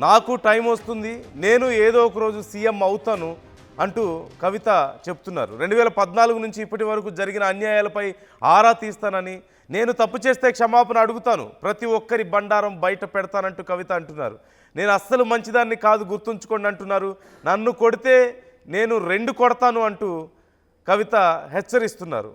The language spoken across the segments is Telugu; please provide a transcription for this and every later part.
నాకు టైం వస్తుంది, నేను ఏదో ఒక రోజు సీఎం అవుతాను అంటూ కవిత చెప్తున్నారు. 2014 నుంచి ఇప్పటి వరకు జరిగిన అన్యాయాలపై ఆరా తీస్తానని, నేను తప్పు చేస్తే క్షమాపణ అడుగుతాను, ప్రతి ఒక్కరి బండారం బయట పెడతానంటూ కవిత అంటున్నారు. నేను అస్సలు మంచిదాన్ని కాదు, గుర్తుంచుకోండి అంటున్నారు. నన్ను కొడితే నేను 2 కొడతాను అంటూ కవిత హెచ్చరిస్తున్నారు.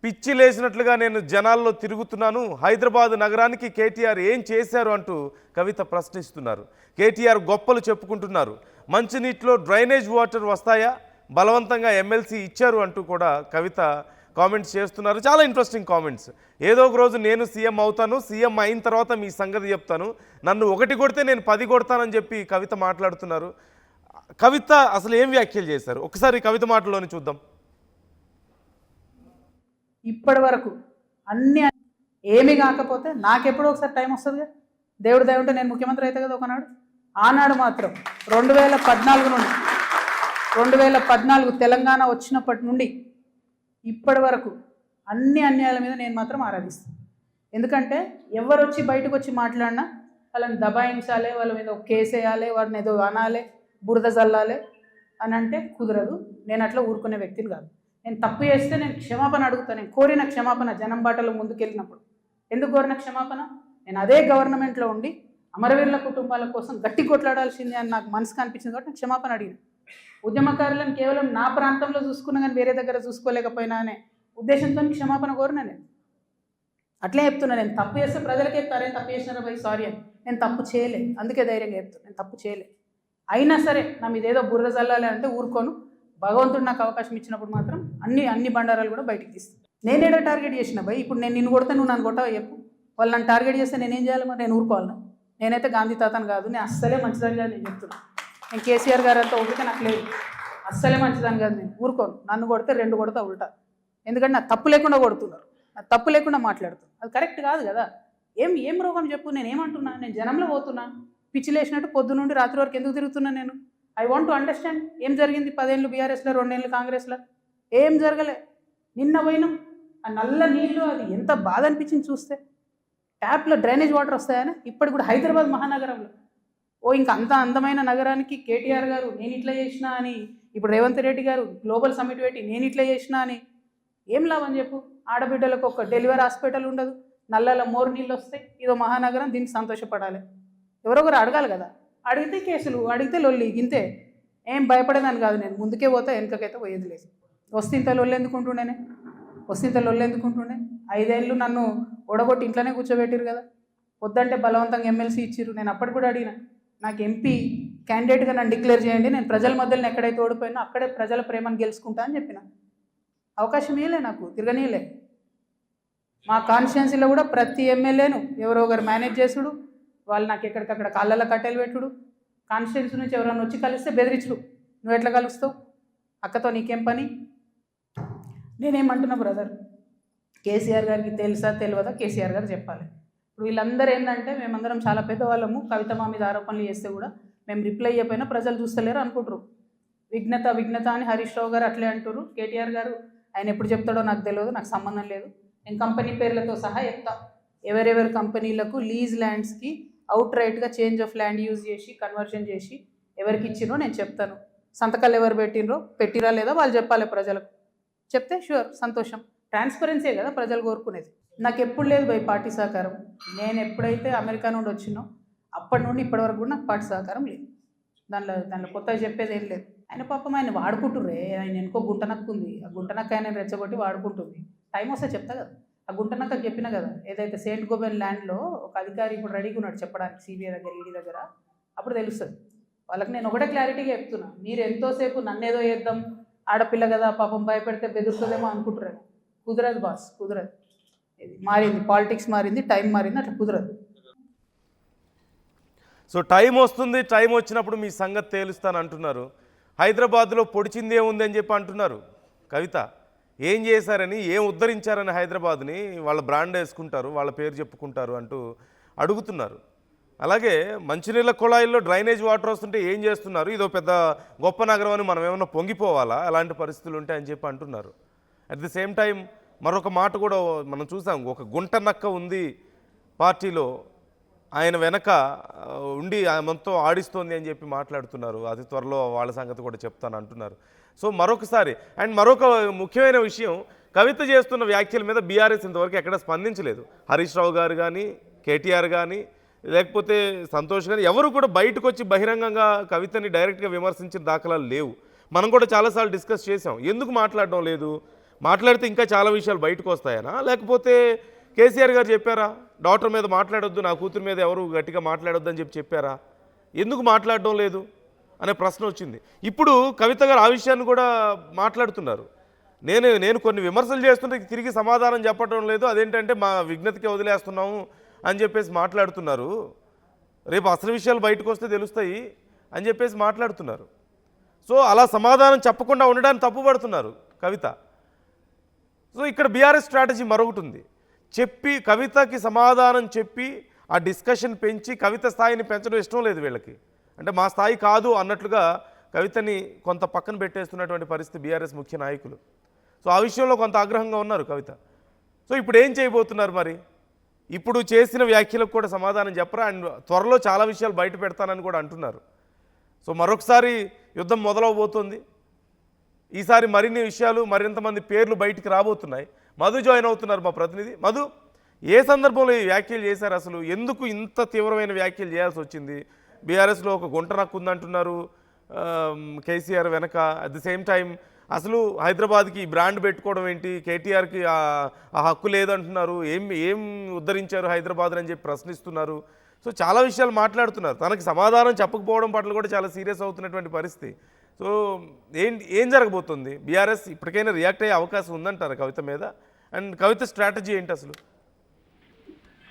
పిచ్చి లేచినట్లుగా నేను జనాల్లో తిరుగుతున్నాను, హైదరాబాద్ నగరానికి కేటీఆర్ ఏం చేశారు అంటూ కవిత ప్రశ్నిస్తున్నారు. కేటీఆర్ గొప్పలు చెప్పుకుంటున్నారు. మంచినీటిలో డ్రైనేజ్ వాటర్ వస్తాయా, బలవంతంగా ఎమ్మెల్సీ ఇచ్చారు అంటూ కూడా కవిత కామెంట్స్ చేస్తున్నారు. చాలా ఇంట్రెస్టింగ్ కామెంట్స్. ఏదో ఒక రోజు నేను సీఎం అవుతాను, సీఎం అయిన తర్వాత మీ సంగతి చెప్తాను, నన్ను 1 కొడితే నేను 10 కొడతానని చెప్పి కవిత మాట్లాడుతున్నారు. కవిత అసలు ఏం వ్యాఖ్యలు చేశారు ఒకసారి కవిత మాటలోని చూద్దాం. ఇప్పటి వరకు అన్ని ఏమీ కాకపోతే నాకెప్పుడో ఒకసారి టైం వస్తుందిగా, దేవుడు దయ ఉంటే నేను ముఖ్యమంత్రి అయితే కదా ఒకనాడు. ఆనాడు మాత్రం 2014 తెలంగాణ వచ్చినప్పటి నుండి ఇప్పటి వరకు అన్ని అన్యాయాల మీద నేను మాత్రం ఆరాధిస్తాను. ఎందుకంటే ఎవరు వచ్చి బయటకు వచ్చి మాట్లాడినా వాళ్ళని దబాయించాలి, వాళ్ళ మీద ఒక కేసు వేయాలి, వాడిని ఏదో అనాలి, బురద చల్లాలి అని అంటే కుదరదు. నేను అట్లా ఊరుకునే వ్యక్తిని కాదు. నేను తప్పు చేస్తే నేను క్షమాపణ అడుగుతాను. నేను కోరిన క్షమాపణ జనం బాటలో ముందుకెళ్ళినప్పుడు ఎందుకు కోరిన క్షమాపణ, నేను అదే గవర్నమెంట్లో ఉండి అమరవీరుల కుటుంబాల కోసం గట్టి కొట్లాడాల్సింది అని నాకు మనసుకు అనిపించింది కాబట్టి నేను క్షమాపణ అడిగిన. ఉద్యమకారులను కేవలం నా ప్రాంతంలో చూసుకున్నా కానీ వేరే దగ్గర చూసుకోలేకపోయినా అనే ఉద్దేశంతో క్షమాపణ కోరిన. నేను అట్లే చెప్తున్నా, నేను తప్పు చేస్తే ప్రజలకే చెప్తారు, ఏం తప్పు చేసినారా భయ్ సారీ అని. నేను తప్పు చేయలే, అందుకే ధైర్యంగా చెప్తాను నేను తప్పు చేయలే. అయినా సరే నా మీద ఏదో బుర్ర చల్లాలి అంటే ఊరుకోను. భగవంతుడు నాకు అవకాశం ఇచ్చినప్పుడు మాత్రం అన్ని బండారాలు కూడా బయటికి తీస్తాను. నేనేదో టార్గెట్ చేసిన భయ్, ఇప్పుడు నేను నిన్ను కొడితే నువ్వు నన్ను కొట్టవా చెప్పు. వాళ్ళు నన్ను టార్గెట్ చేస్తే నేనేం చేయాలి మరి, నేను ఊరుకోవాలను. నేనైతే గాంధీ తాతను కాదు, నేను అస్సలే మంచిదని కాదు నేను చెప్తున్నాను. నేను కేసీఆర్ గారు అంతా ఓపిక నాకు లేదు, అస్సలే మంచిదని కాదు, నేను ఊరుకోను. నన్ను కొడితే 2 కొడతా ఉల్టా. ఎందుకంటే నాకు తప్పు లేకుండా కొడుతున్నారు, నాకు తప్పు లేకుండా మాట్లాడుతున్నారు, అది కరెక్ట్ కాదు కదా. ఏం రోగం చెప్పు, నేను ఏమంటున్నా, నేను జనంలో పోతున్నా, పిచ్చి లేచినట్టు పొద్దు నుండి రాత్రి వరకు ఎందుకు తిరుగుతున్నా నేను. ఐ వాంట్ టు అండర్స్టాండ్ ఏం జరిగింది. 10 ఏళ్ళు బీఆర్ఎస్లో, 2 ఏళ్ళు కాంగ్రెస్లో ఏం జరగలే. నిన్న పోయినాం, ఆ నల్ల నీళ్ళు అది ఎంత బాధ అనిపించింది చూస్తే. ట్యాప్లో డ్రైనేజ్ వాటర్ వస్తాయని ఇప్పటికి కూడా హైదరాబాద్ మహానగరంలో ఇంకా అంత అందమైన నగరానికి కేటీఆర్ గారు నేను ఇట్లా చేసినా అని, ఇప్పుడు రేవంత్ రెడ్డి గారు గ్లోబల్ సమ్మిట్ పెట్టి నేను ఇట్లా చేసినా అని ఏం లాభం చెప్పు. ఆడబిడ్డలకు ఒక డెలివరీ హాస్పిటల్ ఉండదు, నల్లలో మోరు నీళ్ళు వస్తాయి, ఇదో మహానగరం, దీనికి సంతోషపడాలి. ఎవరొకరు అడగాలి కదా, అడిగితే కేసులు, అడిగితే లొల్లి, ఇంతే. ఏం భయపడేదాన్ని కాదు నేను, ముందుకే పోతా, వెనుకకైతే పోయేది లేదు. వస్తే లొల్లి ఎందుకుంటుండే, 5 ఏళ్ళు నన్ను ఓడగొట్టి ఇంట్లోనే కూర్చోబెట్టిరు కదా, వద్దంటే బలవంతంగా ఎమ్మెల్సీ ఇచ్చిర్రు. నేను అప్పటి కూడా అడిగిన, నాకు ఎంపీ క్యాండిడేట్గా నన్ను డిక్లేర్ చేయండి, నేను ప్రజల మధ్యలో ఎక్కడైతే ఓడిపోయినా అక్కడే ప్రజల ప్రేమను గెలుచుకుంటా అని చెప్పిన. అవకాశం ఇవ్వలే, నాకు తిరగనీయలే. మా కాన్స్టిట్యున్సీలో కూడా ప్రతి ఎమ్మెల్యేను ఎవరో ఒకరు మేనేజ్ చేసుడు, వాళ్ళు నాకు ఎక్కడికక్కడ కాళ్ళల్లో కట్టెలు పెట్టుడు, కాన్స్టిట్యున్సీ నుంచి ఎవరైనా వచ్చి కలిస్తే బెదిరించుడు, నువ్వు ఎట్లా కలుస్తావు, అక్కతో నీకేం పని. నేనేమంటున్నా బ్రదర్, కేసీఆర్ గారికి తెలుసా తెలియదా కేసీఆర్ గారు చెప్పాలి. ఇప్పుడు వీళ్ళందరూ ఏంటంటే మేమందరం చాలా పెద్దవాళ్ళము, కవిత మా మీద ఆరోపణలు చేస్తే కూడా మేము రిప్లై అయిపోయినా ప్రజలు చూస్తలేరు అనుకుంటారు. విఘ్నత అని హరీష్ రావు గారు అట్లే అంటారు. కేటీఆర్ గారు ఆయన ఎప్పుడు చెప్తాడో నాకు తెలియదు, నాకు సంబంధం లేదు. నేను కంపెనీ పేర్లతో సహా చెప్తా, ఎవరెవరి కంపెనీలకు లీజ్ ల్యాండ్స్కి అవుట్ రైట్గా చేంజ్ ఆఫ్ ల్యాండ్ యూజ్ చేసి కన్వర్షన్ చేసి ఎవరికి ఇచ్చినో నేను చెప్తాను. సంతకాలు ఎవరు పెట్టిరా లేదా వాళ్ళు చెప్పాలి ప్రజలకు. చెప్తే షూర్ సంతోషం. ట్రాన్స్పరెన్సీ కదా ప్రజలు కోరుకునేది. నాకు ఎప్పుడు లేదు భయ్ పార్టీ సహకారం. నేను ఎప్పుడైతే అమెరికా నుండి వచ్చినో అప్పటి నుండి ఇప్పటి వరకు కూడా నాకు పార్టీ సహకారం లేదు. దాంట్లో కొత్తగా చెప్పేది ఏం లేదు. ఆయన పాపం ఆయన వాడుకుంటుర్రే, ఆయన ఎనుకో గుంటనక్కు ఉంది, ఆ గుంటనక్క ఆయన రెచ్చగొట్టి వాడుకుంటుంది. టైం వస్తే చెప్తా కదా, ఆ గుంటనక్కకు చెప్పిన కదా, ఏదైతే సెయింట్ గోబెన్ ల్యాండ్లో ఒక అధికారి ఇప్పుడు రెడీగా ఉన్నాడు చెప్పడానికి సిబిఐ దగ్గర, ఈడీ దగ్గర, అప్పుడు తెలుస్తుంది వాళ్ళకి. నేను ఒకటే క్లారిటీగా చెప్తున్నా, మీరు ఎంతోసేపు నన్నేదో చేద్దాం, ఆడపిల్ల కదా పాపం భయపెడితే బెదురుతుందేమో అనుకుంటున్నాను. కుదరదు బాస్, కుదరదు. ఇది మారింది, పాలిటిక్స్ మారింది, టైం మారింది, అట్లా కుదరదు. సో టైం వస్తుంది, టైం వచ్చినప్పుడు మీ సంగతి తేలుస్తాను అంటున్నారు. హైదరాబాద్లో పొడిచిందే ఉంది అని చెప్పి అంటున్నారు కవిత. ఏం చేశారని, ఏం ఉద్ధరించారని హైదరాబాద్ని వాళ్ళ బ్రాండ్ వేసుకుంటారు, వాళ్ళ పేరు చెప్పుకుంటారు అంటూ అడుగుతున్నారు. అలాగే మంచినీళ్ళ కుళాయిల్లో డ్రైనేజ్ వాటర్ వస్తుంటే ఏం చేస్తున్నారు, ఇదో పెద్ద గొప్ప నగరం అని మనం ఏమన్నా పొంగిపోవాలా, అలాంటి పరిస్థితులు ఉంటాయని చెప్పి అంటున్నారు. అట్ ది సేమ్ టైం మరొక మాట కూడా మనం చూసాం, ఒక గుంట నక్క ఉంది పార్టీలో ఆయన వెనక ఉండి మొత్తం ఆడిస్తోంది అని చెప్పి మాట్లాడుతున్నారు. అతి త్వరలో వాళ్ళ సంగతి కూడా చెప్తాను అంటున్నారు. సో మరొకసారి అండ్ మరొక ముఖ్యమైన విషయం, కవిత చేస్తున్న వ్యాఖ్యల మీద బీఆర్ఎస్ ఇంతవరకు ఎక్కడ స్పందించలేదు. హరీష్ రావు గారు కానీ, కేటీఆర్ కానీ, లేకపోతే సంతోష్ కానీ ఎవరు కూడా బయటకు వచ్చి బహిరంగంగా కవితని డైరెక్ట్గా విమర్శించిన దాఖలాలు లేవు. మనం కూడా చాలాసార్లు డిస్కస్ చేసాం. ఎందుకు మాట్లాడడం లేదు? మాట్లాడితే ఇంకా చాలా విషయాలు బయటకు వస్తాయనా, లేకపోతే కేసీఆర్ గారు చెప్పారా డాక్టర్ మీద మాట్లాడొద్దు, నా కూతురు మీద ఎవరు గట్టిగా మాట్లాడొద్దు అని చెప్పారా? ఎందుకు మాట్లాడడం లేదు అనే ప్రశ్న వచ్చింది. ఇప్పుడు కవిత గారు ఆ విషయాన్ని కూడా మాట్లాడుతున్నారు. నేను కొన్ని విమర్శలు చేస్తుంటే తిరిగి సమాధానం చెప్పడం లేదు, అదేంటంటే మా విజ్ఞతకి వదిలేస్తున్నాము అని చెప్పేసి మాట్లాడుతున్నారు, రేపు అసలు విషయాలు బయటకు వస్తే తెలుస్తాయి అని చెప్పేసి మాట్లాడుతున్నారు. సో అలా సమాధానం చెప్పకుండా ఉండడానికి తప్పుపడుతున్నారు కవిత. సో ఇక్కడ బీఆర్ఎస్ స్ట్రాటజీ మరొకటి ఉంది. చెప్పి కవితకి సమాధానం చెప్పి ఆ డిస్కషన్ పెంచి కవిత స్థాయిని పెంచడం ఇష్టం లేదు వీళ్ళకి. అంటే మా స్థాయి కాదు అన్నట్లుగా కవితని కొంత పక్కన పెట్టేస్తున్నటువంటి పరిస్థితి బీఆర్ఎస్ ముఖ్య నాయకులు. సో ఆ విషయంలో కొంత ఆగ్రహంగా ఉన్నారు కవిత. సో ఇప్పుడు ఏం చేయబోతున్నారు మరి? ఇప్పుడు చేసిన వ్యాఖ్యలకు కూడా సమాధానం చెప్పరా? అండ్ త్వరలో చాలా విషయాలు బయట పెడతానని కూడా అంటున్నారు. సో మరొకసారి యుద్ధం మొదలవబోతుంది. ఈసారి మరిన్ని విషయాలు, మరింతమంది పేర్లు బయటికి రాబోతున్నాయి. మధు జాయిన్ అవుతున్నారు, మా ప్రతినిధి. మధు, ఏ సందర్భంలో ఈ వ్యాఖ్యలు చేశారు? అసలు ఎందుకు ఇంత తీవ్రమైన వ్యాఖ్యలు చేయాల్సి వచ్చింది? బీఆర్ఎస్లో ఒక గుంట నక్కు ఉందంటున్నారు కేసీఆర్ వెనక. అట్ ది సేమ్ టైం అసలు హైదరాబాద్కి బ్రాండ్ పెట్టుకోవడం ఏంటి? కేటీఆర్కి ఆ హక్కు లేదంటున్నారు. ఏం ఉద్ధరించారు హైదరాబాద్ అని చెప్పి ప్రశ్నిస్తున్నారు. సో చాలా విషయాలు మాట్లాడుతున్నారు. తనకి సమాధానం చెప్పకపోవడం పట్ల కూడా చాలా సీరియస్ అవుతున్నటువంటి పరిస్థితి. సో ఏం జరగబోతుంది? బీఆర్ఎస్ ఇప్పటికైనా రియాక్ట్ అయ్యే అవకాశం ఉందంటారు కవిత మీద? అండ్ కవిత స్ట్రాటజీ ఏంటి అసలు?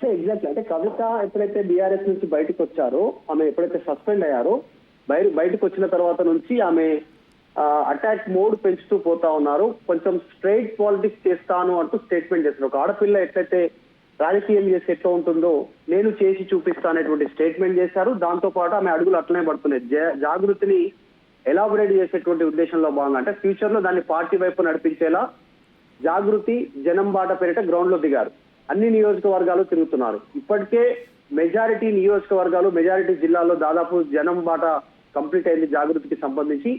ఎగ్జాక్ట్లీ, అంటే కవిత ఎప్పుడైతే బీఆర్ఎస్ నుంచి బయటకు వచ్చారో, ఆమె ఎప్పుడైతే సస్పెండ్ అయ్యారో, బయటకు వచ్చిన తర్వాత నుంచి ఆమె అటాక్ మోడ్ పెంచుతూ పోతా ఉన్నారు. కొంచెం స్ట్రైట్ పాలిటిక్స్ చేస్తాను అంటూ స్టేట్మెంట్ చేస్తారు. ఒక ఆడపిల్ల ఎట్లయితే రాజకీయం చేసి ఎట్లా ఉంటుందో నేను చేసి చూపిస్తా అనేటువంటి స్టేట్మెంట్ చేశారు. దాంతో పాటు ఆమె అడుగులు అట్లనే పడుతున్నాయి. జాగృతిని ఎలాబొరేట్ చేసేటువంటి ఉద్దేశంలో భాగంగా, అంటే ఫ్యూచర్ లో దాన్ని పార్టీ వైపు నడిపించేలా జాగృతి జనం బాట పేరిట గ్రౌండ్ లో దిగారు. అన్ని నియోజకవర్గాలు తిరుగుతున్నారు. ఇప్పటికే మెజారిటీ నియోజకవర్గాలు, మెజారిటీ జిల్లాల్లో దాదాపు జనం బాట కంప్లీట్ అయింది జాగృతికి సంబంధించి.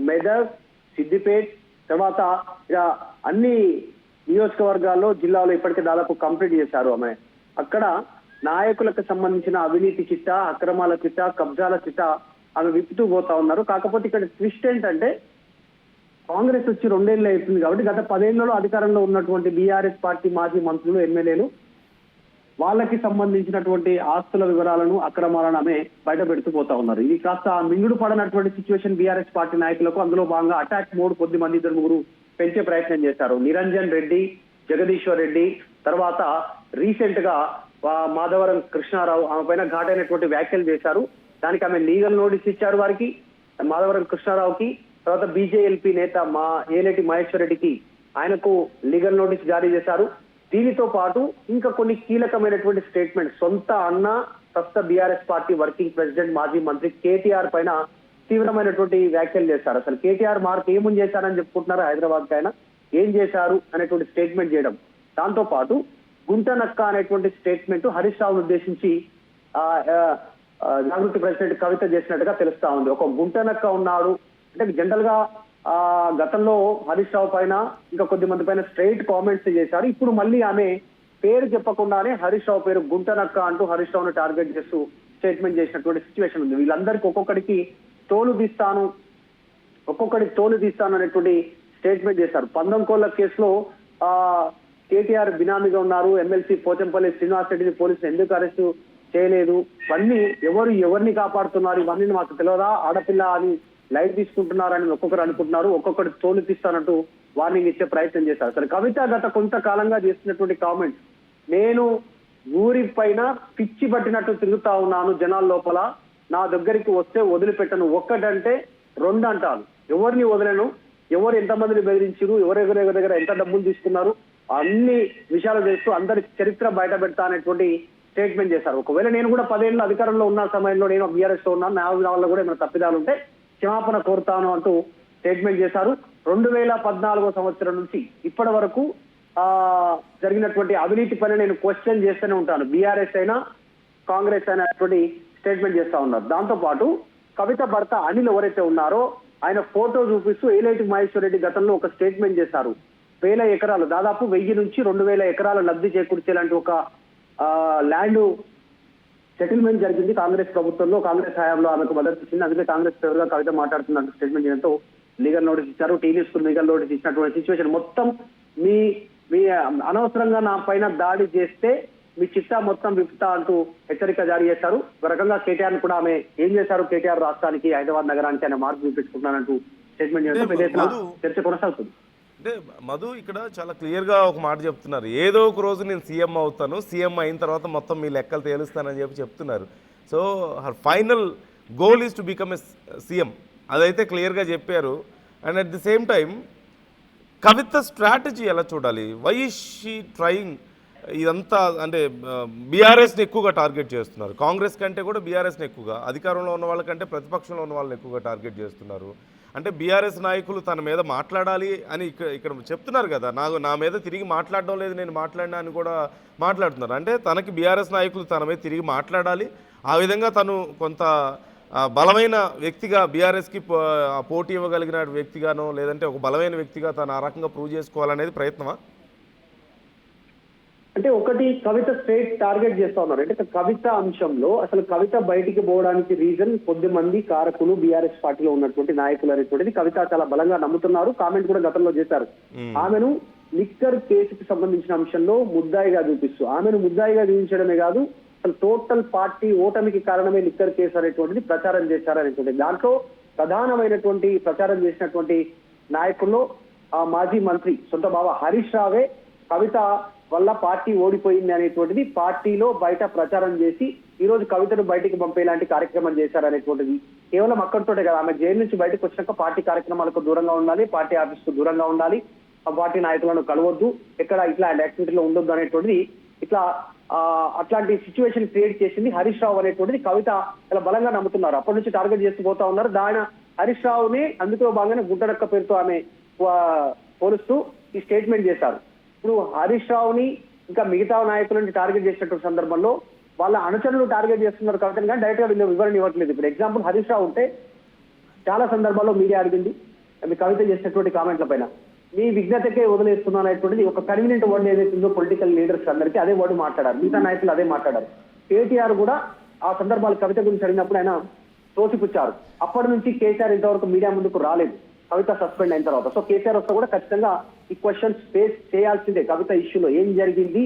మెదక్, సిద్దిపేట్, తర్వాత ఇక అన్ని నియోజకవర్గాల్లో, జిల్లాలో ఇప్పటికే దాదాపు కంప్లీట్ చేశారు ఆమె. అక్కడ నాయకులకు సంబంధించిన అవినీతి చిట్టా, అక్రమాల చిట్టా, కబ్జాల చిట్టా ఆమె విప్పుతూ పోతా ఉన్నారు. కాకపోతే ఇక్కడ ట్విస్ట్ ఏంటంటే, కాంగ్రెస్ వచ్చి 2 ఏళ్ళు అవుతుంది కాబట్టి గత 10 ఏళ్లలో అధికారంలో ఉన్నటువంటి బీఆర్ఎస్ పార్టీ మాజీ మంత్రులు, ఎమ్మెల్యేలు వాళ్ళకి సంబంధించినటువంటి ఆస్తుల వివరాలను, అక్రమాలను ఆమె బయట పెడుతూ పోతా ఉన్నారు. ఇది కాస్త మింగుడు పడనటువంటి సిచ్యువేషన్ బీఆర్ఎస్ పార్టీ నాయకులకు. అందులో భాగంగా అటాక్ మోడ్ కొద్ది మంది 2-3 పెంచే ప్రయత్నం చేశారు. నిరంజన్ రెడ్డి, జగదీశ్వర్ రెడ్డి, తర్వాత రీసెంట్ గా మాధవరం కృష్ణారావు ఆమె పైన ఘాటైనటువంటి వ్యాఖ్యలు చేశారు. దానికి ఆమె లీగల్ నోటీస్ ఇచ్చారు వారికి, మాధవరం కృష్ణారావుకి. తర్వాత బీజేఎల్పీ నేత ఏలేటి మహేశ్వర్ రెడ్డికి ఆయనకు లీగల్ నోటీస్ జారీ చేశారు. దీనితో పాటు ఇంకా కొన్ని కీలకమైనటువంటి స్టేట్మెంట్ సొంత అన్న, ప్రస్తుత బీఆర్ఎస్ పార్టీ వర్కింగ్ ప్రెసిడెంట్, మాజీ మంత్రి కేటీఆర్ పైన తీవ్రమైనటువంటి వ్యాఖ్యలు చేశారు. అసలు కేటీఆర్ మార్క్ ఏముంది చేశారని చెప్పుకుంటున్నారు హైదరాబాద్ పైన, ఏం చేశారు అనేటువంటి స్టేట్మెంట్ చేయడం. దాంతో పాటు గుంటనక్క అనేటువంటి స్టేట్మెంట్ హరీష్ రావును ఉద్దేశించి జాగృతి ప్రెసిడెంట్ కవిత చేసినట్టుగా తెలుస్తా ఉంది. ఒక గుంటనక్క ఉన్నాడు అంటే జనరల్ గా గతంలో హరీష్ రావు పైన ఇంకా కొద్ది మంది పైన స్ట్రైట్ కామెంట్స్ చేశారు. ఇప్పుడు మళ్ళీ ఆమె పేరు చెప్పకుండానే హరీష్ రావు పేరు గుంటనక్క అంటూ హరీష్ రావును టార్గెట్ చేస్తూ స్టేట్మెంట్ చేసినటువంటి సిచ్యువేషన్ ఉంది. వీళ్ళందరికీ ఒక్కొక్కడికి తోలు తీస్తాను అనేటువంటి స్టేట్మెంట్ చేశారు. 19 కోళ్ల కేసులో కేటీఆర్ బినామీగా ఉన్నారు. ఎమ్మెల్సీ పోచంపల్లి శ్రీనివాస్ రెడ్డిని పోలీసులు ఎందుకు అరెస్టు చేయలేదు? ఇవన్నీ ఎవరిని కాపాడుతున్నారు? ఇవన్నీ మాకు తెలియదా? ఆడపిల్ల అని లైట్ తీసుకుంటున్నారని ఒక్కొక్కరు అనుకుంటున్నారు. ఒక్కొక్కటి తోలు తీస్తానంటూ వార్నింగ్ ఇచ్చే ప్రయత్నం చేశారు. సరే, కవిత గత కొంతకాలంగా చేస్తున్నటువంటి కామెంట్స్, నేను ఊరి పైన పిచ్చి పట్టినట్టు తిరుగుతా ఉన్నాను జనాల లోపల, నా దగ్గరికి వస్తే వదిలిపెట్టను, ఒక్కటంటే 2 అంటాను, ఎవరిని వదలను, ఎవరు ఎంతమందిని బెదిరించారు, ఎవరెవరి దగ్గర ఎంత డబ్బులు తీసుకున్నారు, అన్ని విషయాలు చేస్తూ అందరి చరిత్ర బయట పెడతా అనేటువంటి స్టేట్మెంట్ చేశారు. ఒకవేళ నేను కూడా 10 ఏళ్ళు అధికారంలో ఉన్న సమయంలో నేను బీఆర్ఎస్ లో ఉన్నాను, నా వల్ల కూడా ఏమైనా తప్పిదాలు ఉంటే క్షమాపణ కోరుతాను అంటూ స్టేట్మెంట్ చేశారు. 2014 సంవత్సరం నుంచి ఇప్పటి వరకు జరిగినటువంటి అవినీతి పైన నేను క్వశ్చన్ చేస్తూనే ఉంటాను. బీఆర్ఎస్ అయినా కాంగ్రెస్ అనేటువంటి స్టేట్మెంట్ చేస్తా ఉన్నారు. దాంతో పాటు కవిత భర్త అనిల్ ఎవరైతే ఉన్నారో ఆయన ఫోటో చూపిస్తూ ఏలేటి మహేశ్వర్ రెడ్డి గతంలో ఒక స్టేట్మెంట్ చేశారు. 1000 ఎకరాలు దాదాపు 1000 నుంచి 2000 ఎకరాల లబ్ధి చేకూర్చేలాంటి ఒక ల్యాండ్ సెటిల్మెంట్ జరిగింది కాంగ్రెస్ ప్రభుత్వంలో. కాంగ్రెస్ హయాంలో ఆమెకు మద్దతు ఇచ్చింది. అందుకే కాంగ్రెస్ ఫేవర్ గా కవిత మాట్లాడుతున్నట్టు స్టేట్మెంట్ చేయడంతో లీగల్ నోటీస్ ఇచ్చారు. టీవీ స్కూల్ లీగల్ నోటీస్ ఇచ్చినటువంటి సిచ్యువేషన్ మొత్తం మీ అనవసరంగా నా పైన దాడి చేస్తే మీ చిట్టా మొత్తం విపుతా అంటూ హెచ్చరిక జారీ చేశారు. ఒక రకంగా కేటీఆర్ కూడా ఆమె ఏం చేశారు, కేటీఆర్ రాష్ట్రానికి హైదరాబాద్ నగరానికి ఆయన మార్పు చూపించుకుంటున్నానంటూ స్టేట్మెంట్ చేయడంతో పెద్ద ఎత్తున చర్చ కొనసాగుతుంది. అంటే మధు ఇక్కడ చాలా క్లియర్గా ఒక మాట చెప్తున్నారు, ఏదో ఒక రోజు నేను సీఎం అవుతాను, సీఎం అయిన తర్వాత మొత్తం మీ లెక్కలు తేలుస్తానని చెప్తున్నారు. So her final goal is to become a CM, అదైతే క్లియర్గా చెప్పారు. And at the same time Kavitha strategy ఎలా చూడాలి? వై ఈజ్ షీ ట్రయింగ్ ఇదంతా? అంటే బీఆర్ఎస్ని ఎక్కువగా టార్గెట్ చేస్తున్నారు, కాంగ్రెస్ కంటే కూడా బీఆర్ఎస్ని ఎక్కువగా, అధికారంలో ఉన్న వాళ్ళకంటే ప్రతిపక్షంలో ఉన్న వాళ్ళని ఎక్కువగా టార్గెట్ చేస్తున్నారు. అంటే బీఆర్ఎస్ నాయకులు తన మీద మాట్లాడాలి అని ఇక్కడ చెప్తున్నారు కదా, నా మీద తిరిగి మాట్లాడడం లేదు, నేను మాట్లాడినా అని కూడా మాట్లాడుతున్నారు. అంటే తనకి బీఆర్ఎస్ నాయకులు తన మీద తిరిగి మాట్లాడాలి, ఆ విధంగా తను కొంత బలమైన వ్యక్తిగా బీఆర్ఎస్కి పోటీ ఇవ్వగలిగిన వ్యక్తిగానో లేదంటే ఒక బలమైన వ్యక్తిగా తను ఆ రకంగా ప్రూవ్ చేసుకోవాలనేది ప్రయత్నమా? అంటే ఒకటి కవిత స్ట్రేట్ టార్గెట్ చేస్తా ఉన్నారు. అంటే కవిత అంశంలో అసలు కవిత బయటికి పోవడానికి రీజన్ కొద్ది మంది కారకులు బీఆర్ఎస్ పార్టీలో ఉన్నటువంటి నాయకులు అనేటువంటిది కవిత చాలా బలంగా నమ్ముతున్నారు. కామెంట్ కూడా గతంలో చేశారు. ఆమెను లిక్కర్ కేసుకు సంబంధించిన అంశంలో ముద్దాయిగా చూపిస్తూ ఆమెను ముద్దాయిగా చూపించడమే కాదు, అసలు టోటల్ పార్టీ ఓటమికి కారణమే లిక్కర్ కేసు అనేటువంటిది ప్రచారం చేశారనేటువంటిది. దాంట్లో ప్రధానమైనటువంటి ప్రచారం చేసినటువంటి నాయకుల్లో ఆ మాజీ మంత్రి సొంత బావ హరీష్ రావే కవిత వల్ల పార్టీ ఓడిపోయింది అనేటువంటిది పార్టీలో బయట ప్రచారం చేసి ఈ రోజు కవితను బయటికి పంపేలాంటి కార్యక్రమం చేశారనేటువంటిది. కేవలం అక్కడితోటే కదా, ఆమె జైలు నుంచి బయటకు వచ్చినాక పార్టీ కార్యక్రమాలకు దూరంగా ఉండాలి, పార్టీ ఆఫీస్ కు దూరంగా ఉండాలి, ఆ పార్టీ నాయకులను కలవద్దు, ఎక్కడ ఇట్లాంటి యాక్టివిటీలో ఉండొద్దు అనేటువంటిది ఇట్లా అట్లాంటి సిచ్యువేషన్ క్రియేట్ చేసింది హరీష్ రావు అనేటువంటిది కవిత చాలా బలంగా నమ్ముతున్నారు. అప్పటి నుంచి టార్గెట్ చేస్తూ పోతా ఉన్నారు. దాని హరీష్ రావుని అందులో భాగంగానే గుడ్డడక్క పేరుతో ఆమె పోలుస్తూ ఈ స్టేట్మెంట్ చేశారు. ఇప్పుడు హరీష్ రావుని ఇంకా మిగతా నాయకులని టార్గెట్ చేసినటువంటి సందర్భంలో వాళ్ళ అనుచరులు టార్గెట్ చేస్తున్నారు కాబట్టి కానీ డైరెక్ట్ గా వీళ్ళు వివరణ ఇవ్వట్లేదు. ఇప్పుడు ఎగ్జాంపుల్ హరీష్ రావు ఉంటే చాలా సందర్భాల్లో మీడియా అడిగింది మీ కవిత చేసినటువంటి కామెంట్ల పైన మీ విజ్ఞతకే వదిలేస్తున్నాను అనేటువంటిది ఒక కన్వీనియంట్ వర్డ్ ఏదైతుందో పొలిటికల్ లీడర్స్ అందరికీ అదే వర్డ్ మాట్లాడారు, మిగతా నాయకులు అదే మాట్లాడారు. కేటీఆర్ కూడా ఆ సందర్భాలు కవిత గురించి అడిగినప్పుడు ఆయన తోసిపుచ్చారు. అప్పటి నుంచి కేసీఆర్ ఇంతవరకు మీడియా ముందుకు రాలేదు కవిత సస్పెండ్ అయిన తర్వాత. సో కేసీఆర్ వస్తే కూడా ఖచ్చితంగా ఈ క్వశ్చన్స్ ఫేస్ చేయాల్సిందే. కవిత ఇష్యూలో ఏం జరిగింది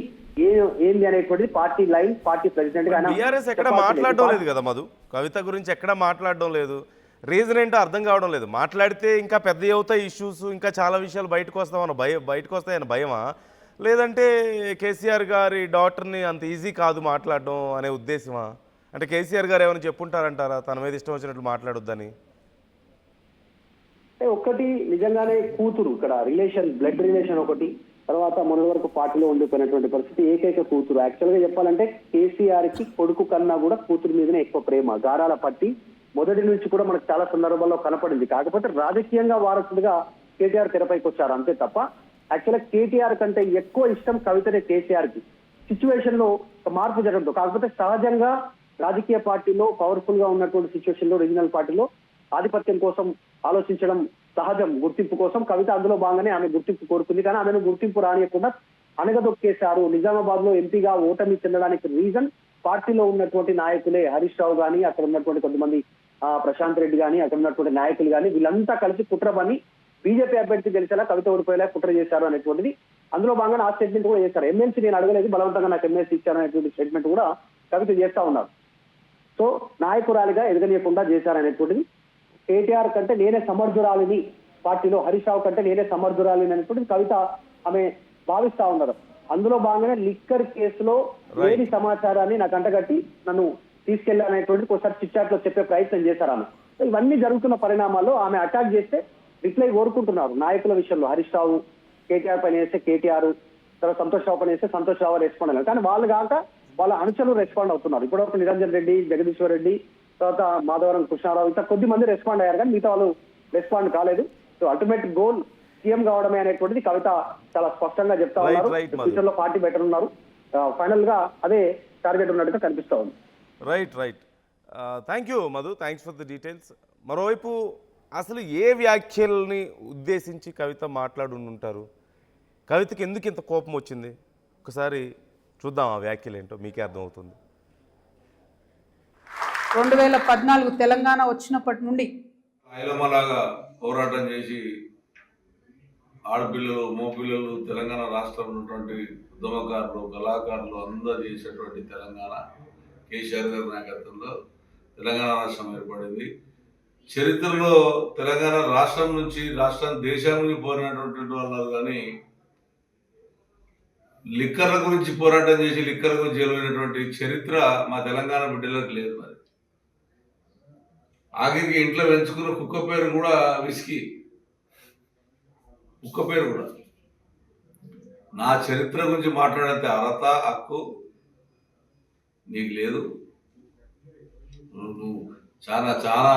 ఏంది అనేటువంటిది పార్టీ లైన్, పార్టీ ప్రెసిడెంట్ గా బీఆర్ఎస్ ఎక్కడ మాట్లాడడం లేదు కదా మధు, కవిత గురించి ఎక్కడ మాట్లాడడం లేదు. రీజన్ ఏంటో అర్థం కావడం లేదు. మాట్లాడితే ఇంకా పెద్ద అవుతాయి ఇష్యూస్, ఇంకా చాలా విషయాలు బయటకు వస్తాయని భయమా, లేదంటే కేసీఆర్ గారి డాక్టర్ని అంత ఈజీ కాదు మాట్లాడడం అనే ఉద్దేశమా? అంటే కేసీఆర్ గారు ఏమైనా చెప్పుంటారంటారా తన మీద ఇష్టం వచ్చినట్లు మాట్లాడొద్దని? ఒక్కటి నిజంగానే కూతురు, ఇక్కడ రిలేషన్, బ్లడ్ రిలేషన్ ఒకటి, తర్వాత మొన్నటి వరకు పార్టీలో ఉండిపోయినటువంటి పరిస్థితి, ఏకైక కూతురు. యాక్చువల్ గా చెప్పాలంటే కేసీఆర్ కి కొడుకు కన్నా కూడా కూతురు మీదనే ఎక్కువ ప్రేమ, గారాల పట్టి మొదటి నుంచి కూడా మనకు చాలా సందర్భాల్లో కనపడింది. కాకపోతే రాజకీయంగా వారసుడిగా కేటీఆర్ తెరపైకి వచ్చారు అంతే తప్ప యాక్చువల్ గా కేటీఆర్ కంటే ఎక్కువ ఇష్టం కవితనే కేసీఆర్ కి. సిచ్యువేషన్ లో మార్పు జరగదు. కాకపోతే సహజంగా రాజకీయ పార్టీలో పవర్ఫుల్ గా ఉన్నటువంటి సిచ్యువేషన్ లో రీజనల్ పార్టీలో ఆధిపత్యం కోసం ఆలోచించడం సహజం, గుర్తింపు కోసం. కవిత అందులో భాగంగానే ఆమె గుర్తింపు కోరుకుంది, కానీ ఆమెను గుర్తింపు రానియకుండా అనగదొక్కేశారు. నిజామాబాద్ లో ఎంపీగా ఓటమి చెందడానికి రీజన్ పార్టీలో ఉన్నటువంటి నాయకులే. హరీష్ రావు గానీ, అక్కడ ఉన్నటువంటి కొంతమంది ప్రశాంత్ రెడ్డి గానీ, అక్కడ ఉన్నటువంటి నాయకులు గానీ వీళ్ళంతా కలిసి కుట్ర పని బీజేపీ అభ్యర్థి గెలిచేలా కవిత ఓడిపోయేలా కుట్ర చేశారు అనేటువంటిది అందులో భాగంగా ఆ స్టేట్మెంట్ కూడా చేశారు. ఎమ్మెల్సీ నేను అడగలేదు, బలవంతంగా నాకు ఎమ్మెల్సీ ఇచ్చారు అనేటువంటి స్టేట్మెంట్ కూడా కవిత చేస్తా ఉన్నారు. సో నాయకురాలిగా ఎదగనీయకుండా చేశారనేటువంటిది. కేటీఆర్ కంటే నేనే సమర్థురాలిని పార్టీలో, హరీష్ రావు కంటే నేనే సమర్థురాలిని అనేటువంటి కవిత ఆమె భావిస్తా ఉన్నారు. అందులో భాగంగానే లిక్కర్ కేసులో లేని సమాచారాన్ని నాకు అంటగట్టి నన్ను తీసుకెళ్లాలనేటువంటి ఒకసారి చిట్చాట్ లో చెప్పే ప్రయత్నం చేశారు ఆమె. ఇవన్నీ జరుగుతున్న పరిణామాల్లో ఆమె అటాక్ చేస్తే రిప్లై కోరుకుంటున్నారు నాయకుల విషయంలో. హరీష్ రావు కేటీఆర్ పైన వేస్తే కేటీఆర్, తర్వాత సంతోష్ రావు పైన వేస్తే సంతోష్ రావు రెస్పాండ్ అయ్యారు. కానీ వాళ్ళు కాక వాళ్ళ అనుచరులు రెస్పాండ్ అవుతున్నారు. ఇప్పటివరకు నిరంజన్ రెడ్డి, జగదీశ్వర్ రెడ్డి, తర్వాత మాధవరం కృష్ణారావు ఇంకా కొద్ది మంది రెస్పాండ్ అయ్యారు, కానీ మిగతా వాళ్ళు రెస్పాండ్ కాలేదు. సో అల్టిమేట్ గోల్ సీఎం కావడమే అనేటువంటిది కవిత చాలా స్పష్టంగా చెప్తా ఉన్నారు. ఫ్యూచర్ లో పార్టీ బెటర్ ఉన్నారు, ఫైనల్ గా అదే టార్గెట్ ఉన్నట్టుగా కనిపిస్తా ఉంది. Right right thank you Madhu, thanks for the details. మరోవైపు అసలు ఏ వ్యాఖ్యల్ని ఉద్దేశించి కవిత మాట్లాడుంటారు? కవితకి ఎందుకు ఇంత కోపం వచ్చింది? ఒకసారి చూద్దాం ఆ వ్యాఖ్యలు ఏంటో, మీకే అర్థమవుతుంది. 2014 తెలంగాణ వచ్చినప్పటి నుండి ఐలమ్మలాగా పోరాటం చేసి ఆడపిల్లలు మోపిల్లలు తెలంగాణ రాష్ట్రంలో ఉన్నటువంటి ఉద్యమకారులు కళాకారులు అందరూ చేసేటువంటి తెలంగాణ కేసీఆర్ గారి నాయకత్వంలో తెలంగాణ రాష్ట్రం ఏర్పడింది. చరిత్రలో తెలంగాణ రాష్ట్రం నుంచి దేశం నుంచి పోరాడినటువంటి వాళ్ళు కానీ లిక్కర్ల గురించి పోరాటం చేసి లిక్కర్ల గురించి గెలిచినటువంటి చరిత్ర మా తెలంగాణ బిడ్డలకు లేదు. మరి ఆఖరికి ఇంట్లో పెంచుకున్న కుక్క పేరు కూడా విస్కీ, కుక్క పేరు కూడా. నా చరిత్ర గురించి మాట్లాడితే అర్హత హక్కు నీకు లేదు. నువ్వు చాలా చాలా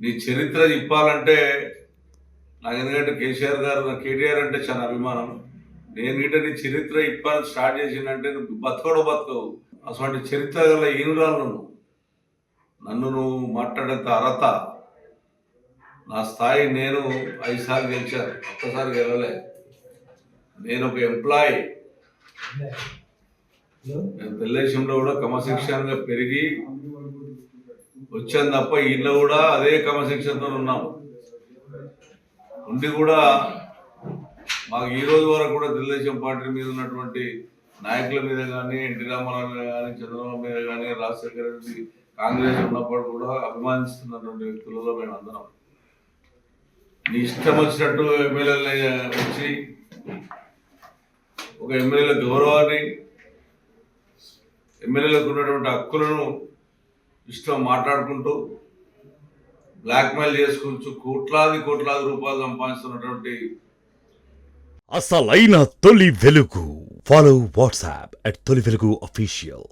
నీ చరిత్ర చెప్పాలంటే నాకు, ఎందుకంటే కేటీఆర్ అంటే చాలా అభిమానం. నేను గిట్ట నీ చరిత్ర ఇప్పాలని స్టార్ట్ చేసిందంటే నువ్వు బతకవు. అసలు చరిత్ర గల ఈనురాలు నన్ను నువ్వు మాట్లాడేంత అర్హత, నా స్థాయి నేను 5 సార్లు గెలిచాను, ఒక్కసారి గెలవలే. నేను ఒక ఎంప్లాయీ. నేను తెలుగుదేశంలో కూడా క్రమశిక్షణగా పెరిగి వచ్చాను తప్ప ఈయన కూడా అదే క్రమశిక్షణతో ఉన్నాం. ఉండి కూడా మాకు ఈ రోజు వరకు కూడా తెలుగుదేశం పార్టీ మీద ఉన్నటువంటి నాయకుల మీద కానీ, ఎన్టీ రామారావు మీద కానీ, చంద్రబాబు మీద కానీ, రాజశేఖర రెడ్డి కాంగ్రెస్ ఉన్నప్పుడు కూడా అభిమానిస్తున్నటువంటి వ్యక్తులలో మేము అందరం. నీ ఇష్టం వచ్చినట్టు ఎమ్మెల్యేలని వచ్చి ఒక ఎమ్మెల్యేల గౌరవాన్ని, ఎమ్మెల్యేలకు ఉన్నటువంటి హక్కులను ఇష్టం మాట్లాడుకుంటూ బ్లాక్మెయిల్ చేసుకుంటూ కోట్లాది రూపాయలు సంపాదిస్తున్నటువంటి అసలైన తొలి వెలుగు. ఫాలో వాట్సాప్ @తొలి వెలుగు అఫీషియల్.